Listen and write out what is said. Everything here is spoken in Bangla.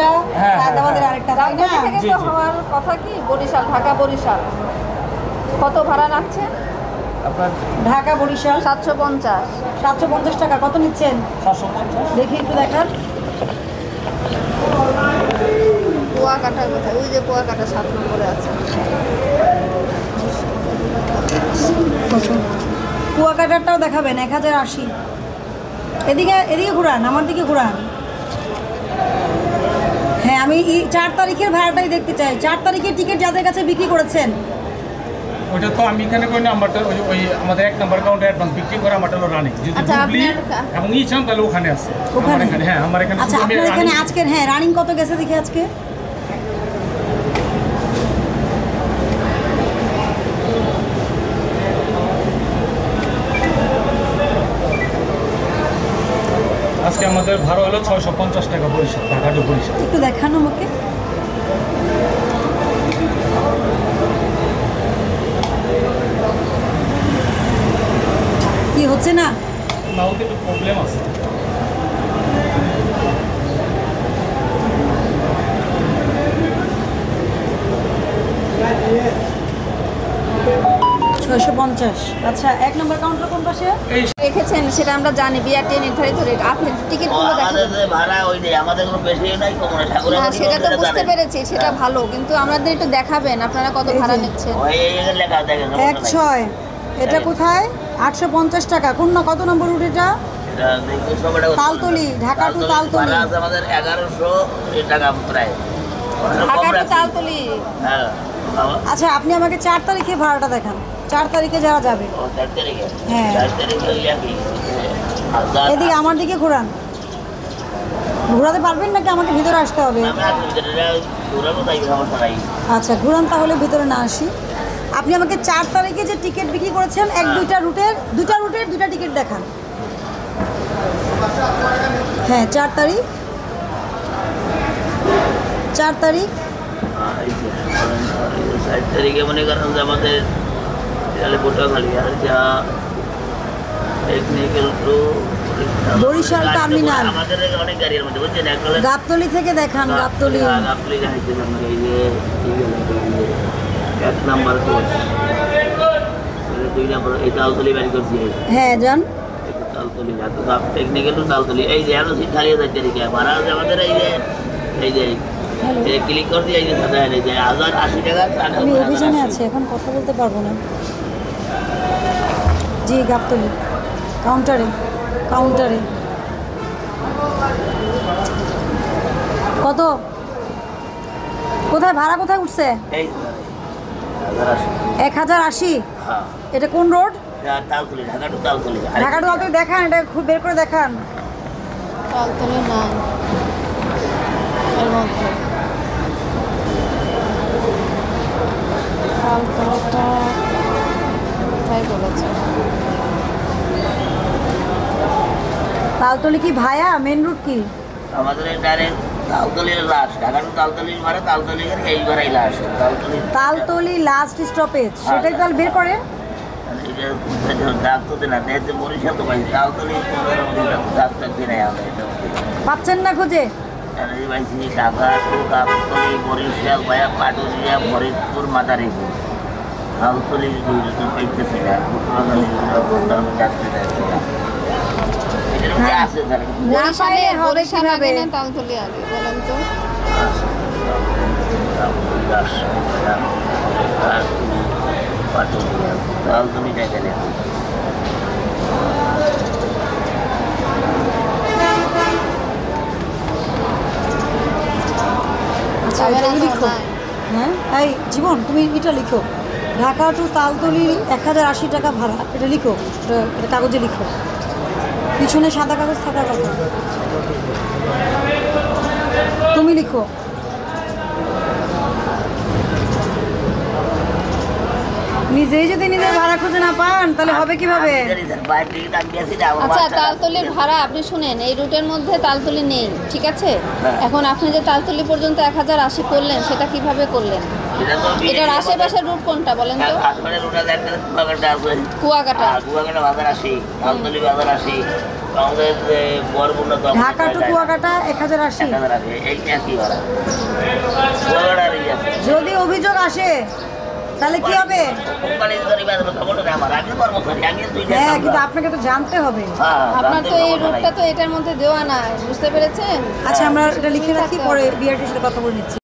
একটা সায়দাবাদের আরেকটা, তাই না? থেকে তো হওয়ার কথা কি বরিশাল, ঢাকা বরিশাল কত ভাড়া লাগছে? আপনার ঢাকা বরিশাল 750। 750 টাকা। কত নিচ্ছেন? 750। দেখি একটু দেখান। কুয়াকাটা কোথায়? ওই যে কুয়াকাটা 7 নম্বরে আছে। কুয়াকাটারটাও দেখাবেন 1080। এদিকে এদিকে ঘুরান, আমার দিকে ঘুরান। হ্যাঁ, আমি 4 তারিখের ভাড়াটাই দেখতে চাই। 4 তারিখের টিকিট যাদের কাছে বিক্রি করেছেন, ওইটা তো আমি এখানে কই নাম্বারটা ওই আমাদের 1 নাম্বার কাউন্টে অ্যাডভান্স বিক্রি করে আমারটা হলো রানিং। যদি ডুবলি এবং ইচ্ছাম তাহলে ওখানে আছে। ওখানে এখানে, হ্যাঁ আমার এখানে। আচ্ছা, আপনার এখানে আজকের রানিং কত গেছে দেখি আজকে? আজকে আমাদের ভাড়া হলো 650 টাকা বরিশাল, ঢাকা টু বরিশাল। একটু দেখান আমাকে। কি হচ্ছে না? না, ওতে একটু প্রবলেম আছে। আচ্ছা, 1 নম্বর কাউন্টার কোন পাশে রেখেছেন সেটা আমরা জানি, বিআরটি নির্ধারিত রেট। আপনি টিকিটগুলো দেখেন। ভাড়া ওই যে আমাদের কোনো বেশি নাই, কম না। ঠাকুর হ্যাঁ, সেটা তো বুঝতে পেরেছি, সেটা ভালো, কিন্তু আমাদের একটু দেখাবেন আপনারা কত ভাড়া নিচ্ছেন। ওই লেখা দেখেন 16। এটা কোথায়? 850 টাকা। কত নম্বর রুট এটা? তালতলি, ঢাকা টু তালতলি। আমাদের 1100 টাকা প্রায়। ঢাকা টু তালতলি। হ্যাঁ। আচ্ছা, আপনি আমাকে 4 তারিখে ভাড়াটা দেখান। 4 তারিখে যারা যাবে। 4 তারিখে? হ্যাঁ। 4 তারিখে এদিকে আমার দিকে ঘোরান। ঘোরাতে পারবেন নাকি আমাকে ভিতরে আসতে হবে? আচ্ছা, ঘুরান, তাহলে ভিতরে না আসি। আপনি আমাকে 4 তারিখে যে টিকিট বিক্রি করেছেন, দুইটা রুটের দুটা টিকিট দেখান। হ্যাঁ, 4 তারিখ। 4 তারিখ 4 তারিখে মনে করেন যে আমাদের বোটাখালী আর যা টেকনিক্যাল টু বরিশাল টার্মিনাল। আমাদের অনেক গাড়ির মধ্যে বুঝছেন। গাবতলী থেকে দেখান। গাবতলী গাড়িতে এই যে 1 নাম্বার কোচ, 2 নাম্বার এই তালতলি বাড়ি করছি। হ্যাঁ, যান তালতলি টেকনিক্যাল টু তালতলি। এই যে আরো সিট খালি আছে 4 তারিখে। ভাড়া আছে আমাদের এই যে ক্লিক করে দিয়ে এই যে 1080 টাকা। আমি অভিযানে আছি, এখন কথা বলতে পারবো না। জি, গাবতলী কাউন্টারে। কত? কোথায় ভাড়া কোথায় উঠছে? 1080। হ্যাঁ। এটা কোন road? Taltali, Dhaka to Taltali. Dhaka to Taltali দেখান, এটা খুব বের করে দেখান। তালতলি না এর মধ্যে। তালতলিটা তাই বলেছে। তালতলি কি ভায়া মেন রুট কি? আমাদের ডাইরেক্ট তালতলির লাস্ট, ঢাকা টু তালতলির ভাড়া তালতলি করে এই ভাড়াই লাস্ট। তালতলি লাস্ট স্টপেজ, সেটাই তাহলে বের করেন। ডাক তো না দেখতে বরিশাল তো ভাই, তালতলি ডাক থাকবে না। পাচ্ছেন না খুঁজে? ঢাকা টু তালতলি, বরিশাল ভাইয়া পাটুরিয়া, ফরিদপুর, মাদারীপুর। তালতলি পাইতেছি না। না পাইলে হবে কিভাবে? তালতলি আগে বলেন তো। তালতলি জায়গা নেই। আচ্ছা, এটা লিখো। হ্যাঁ, এই জীবন, তুমি এটা লিখো। ঢাকা টু তালতলি 1080 টাকা ভাড়া। এটা লিখো, এটা কাগজে লিখো। পিছনে সাদা কাগজ থাকার কথা। তুমি লিখো। নিজেই যদি নিজের ভাড়া খুঁজে না পান তাহলে হবে কিভাবে? আচ্ছা, তালতলির ভাড়া আপনি শুনেন, এই রুটের মধ্যে তালতলি নেই, ঠিক আছে? এখন আপনি যে তালতলি পর্যন্ত 1080 করলেন, সেটা কিভাবে করলেন? এটার আশেপাশের রুট কোনটা বলেন তো? কুয়াকাটা, কুয়াকাটা বাজার আসি, তালতলি বাজার আসি। আমাদের যে বরগুনা ঢাকা টু কুয়াকাটা 1080। এই একই ভাড়া কুয়াকাটার এই আছে। যদি অভিযোগ আসে তাহলে কি হবে? কোম্পানি ধরে বেতন খবরটা নেই আমার, আমি কর্মচারী, আমি দুইটা হ্যাঁ, কামলা। কিন্তু আপনাকে তো জানতে হবে। হ্যাঁ, আপনার তো এই খবরটা নাই। রুটটা তো এটার মধ্যে দেওয়া নাই, বুঝতে পেরেছেন? আচ্ছা, আমরা এটা লিখে রাখি, পরে বিআরটির সাথে কথা বলে নিচ্ছি।